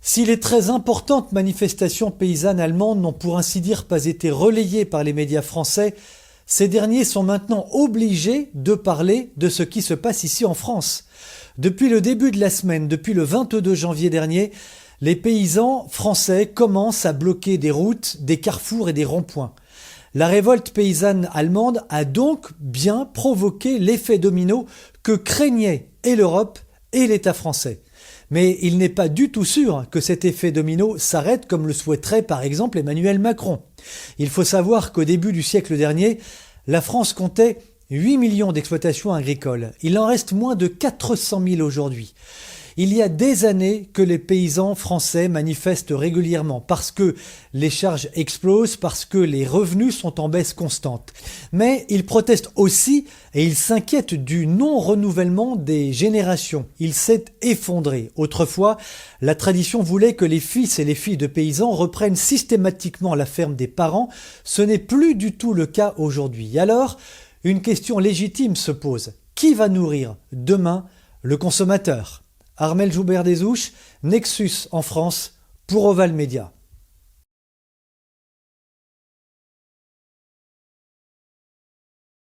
Si les très importantes manifestations paysannes allemandes n'ont pour ainsi dire pas été relayées par les médias français, ces derniers sont maintenant obligés de parler de ce qui se passe ici en France. Depuis le début de la semaine, depuis le 22 janvier dernier, les paysans français commencent à bloquer des routes, des carrefours et des ronds-points. La révolte paysanne allemande a donc bien provoqué l'effet domino que craignaient et l'Europe et l'État français. Mais il n'est pas du tout sûr que cet effet domino s'arrête comme le souhaiterait par exemple Emmanuel Macron. Il faut savoir qu'au début du siècle dernier, la France comptait 8 millions d'exploitations agricoles. Il en reste moins de 400 000 aujourd'hui. Il y a des années que les paysans français manifestent régulièrement parce que les charges explosent, parce que les revenus sont en baisse constante. Mais ils protestent aussi et ils s'inquiètent du non-renouvellement des générations. Il s'est effondré. Autrefois, la tradition voulait que les fils et les filles de paysans reprennent systématiquement la ferme des parents. Ce n'est plus du tout le cas aujourd'hui. Alors, une question légitime se pose. Qui va nourrir demain le consommateur ? Armel Joubert-Desouches, Nexus en France, pour Oval Média.